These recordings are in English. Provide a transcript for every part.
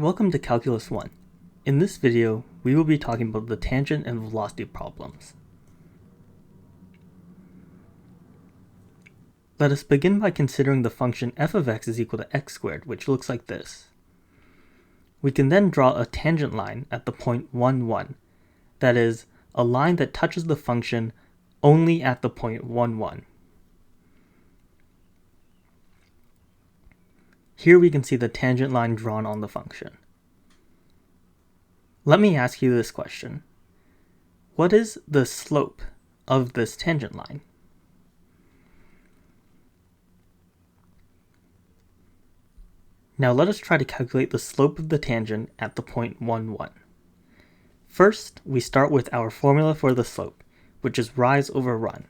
Welcome to Calculus 1. In this video, we will be talking about the tangent and velocity problems. Let us begin by considering the function f of x is equal to x squared, which looks like this. We can then draw a tangent line at the point 1, 1. That is, a line that touches the function only at the point 1, 1. Here we can see the tangent line drawn on the function. Let me ask you this question. What is the slope of this tangent line? Now let us try to calculate the slope of the tangent at the point 1, 1. First, we start with our formula for the slope, which is rise over run,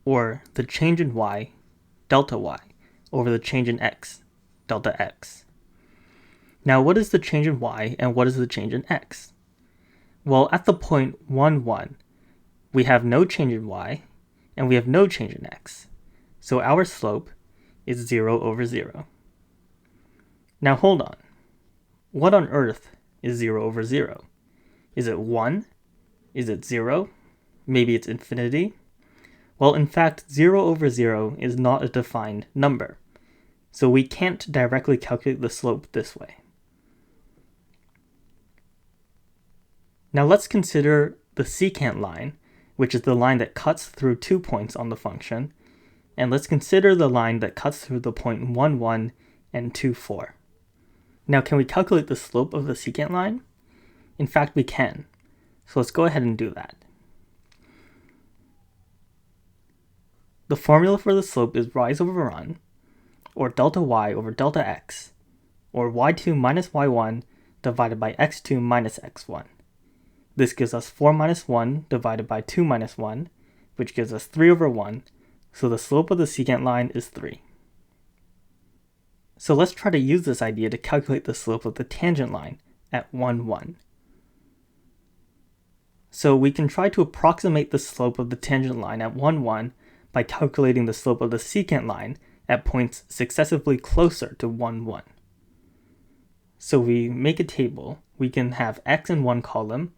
or the change in y, delta y, over the change in x, delta x. Now what is the change in y and what is the change in x? Well, at the point 1, 1, we have no change in y and we have no change in x. So our slope is 0 over 0. Now hold on. What on earth is 0 over 0? Is it 1? Is it 0? Maybe it's infinity? Well, in fact, 0 over 0 is not a defined number. So we can't directly calculate the slope this way. Now let's consider the secant line, which is the line that cuts through 2 points on the function, and let's consider the line that cuts through the point 1, 1 and 2, 4. Now can we calculate the slope of the secant line? In fact, we can. So let's go ahead and do that. The formula for the slope is rise over run, or delta y over delta x, or y2 minus y1 divided by x2 minus x1. This gives us 4 minus 1 divided by 2 minus 1, which gives us 3 over 1, so the slope of the secant line is 3. So let's try to use this idea to calculate the slope of the tangent line at 1, 1. So we can try to approximate the slope of the tangent line at 1, 1 by calculating the slope of the secant line at points successively closer to 1, 1. So we make a table. We can have x in one column,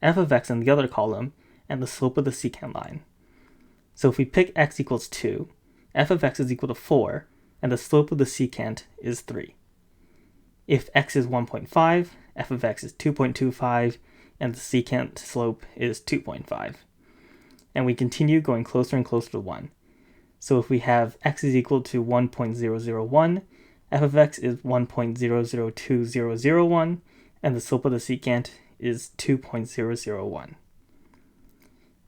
f of x in the other column, and the slope of the secant line. So if we pick x equals 2, f of x is equal to 4, and the slope of the secant is 3. If x is 1.5, f of x is 2.25, and the secant slope is 2.5. And we continue going closer and closer to 1. So if we have x is equal to 1.001, f of x is 1.002001, and the slope of the secant is 2.001.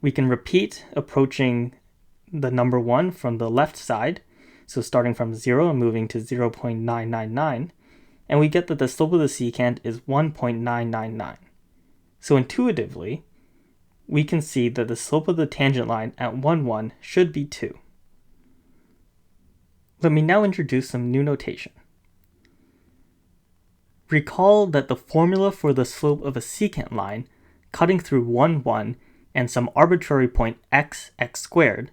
We can repeat approaching the number 1 from the left side, so starting from 0 and moving to 0.999, and we get that the slope of the secant is 1.999. So intuitively, we can see that the slope of the tangent line at 1, 1 should be 2. Let me now introduce some new notation. Recall that the formula for the slope of a secant line cutting through 1, 1 and some arbitrary point x, x squared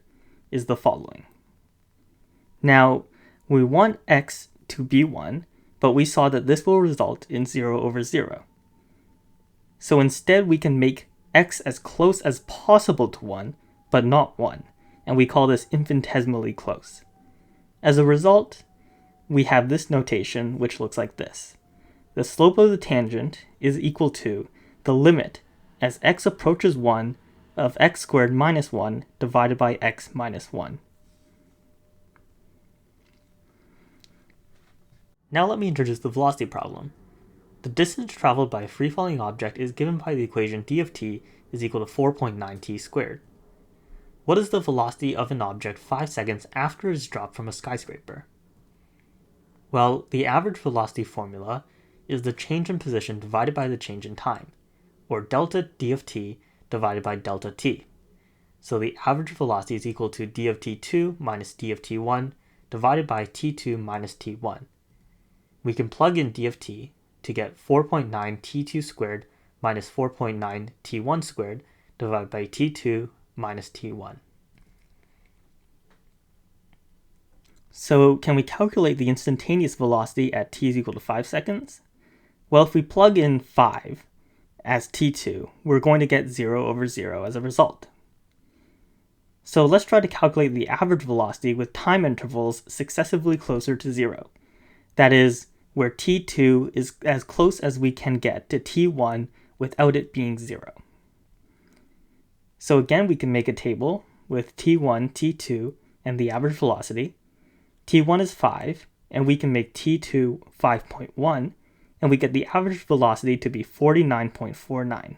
is the following. Now, we want x to be 1, but we saw that this will result in 0 over 0. So instead we can make x as close as possible to 1, but not 1, and we call this infinitesimally close. As a result, we have this notation which looks like this. The slope of the tangent is equal to the limit as x approaches 1 of x squared minus 1 divided by x minus 1. Now let me introduce the velocity problem. The distance traveled by a free-falling object is given by the equation d of t is equal to 4.9 t squared. What is the velocity of an object 5 seconds after it is dropped from a skyscraper? Well, the average velocity formula is the change in position divided by the change in time, or delta d of t divided by delta t. So the average velocity is equal to d of t2 minus d of t1 divided by t2 minus t1. We can plug in d of t to get 4.9 t2 squared minus 4.9 t1 squared divided by t2 minus t1. So can we calculate the instantaneous velocity at t is equal to 5 seconds? Well, if we plug in 5 as t2, we're going to get 0 over 0 as a result. So let's try to calculate the average velocity with time intervals successively closer to 0. That is, where t2 is as close as we can get to t1 without it being 0. So again, we can make a table with t1, t2, and the average velocity. t1 is 5, and we can make t2 5.1, and we get the average velocity to be 49.49.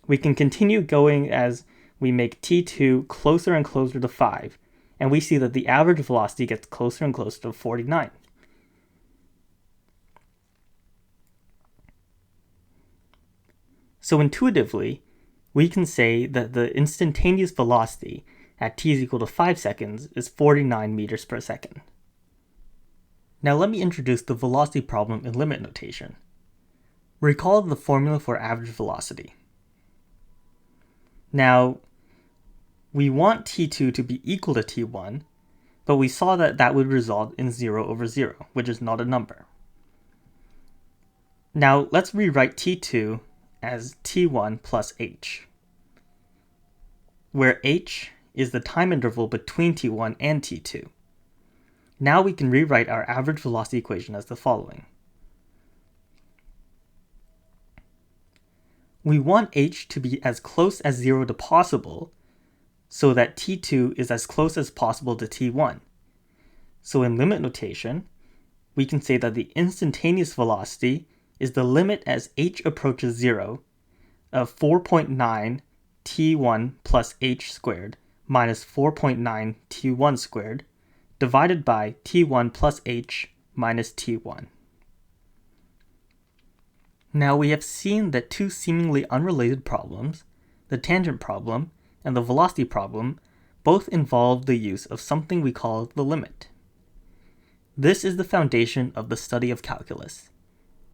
We can continue going as we make t2 closer and closer to 5, and we see that the average velocity gets closer and closer to 49. So intuitively, we can say that the instantaneous velocity at t is equal to 5 seconds is 49 meters per second. Now let me introduce the velocity problem in limit notation. Recall the formula for average velocity. Now, we want t2 to be equal to t1, but we saw that that would result in 0 over 0, which is not a number. Now let's rewrite t2 as t1 plus h, where h is the time interval between t1 and t2. Now we can rewrite our average velocity equation as the following. We want h to be as close as 0 to possible, so that t2 is as close as possible to t1. So in limit notation, we can say that the instantaneous velocity is the limit as h approaches 0 of 4.9 t1 plus h squared minus 4.9 t1 squared divided by t1 plus h minus t1. Now we have seen that two seemingly unrelated problems, the tangent problem and the velocity problem, both involve the use of something we call the limit. This is the foundation of the study of calculus.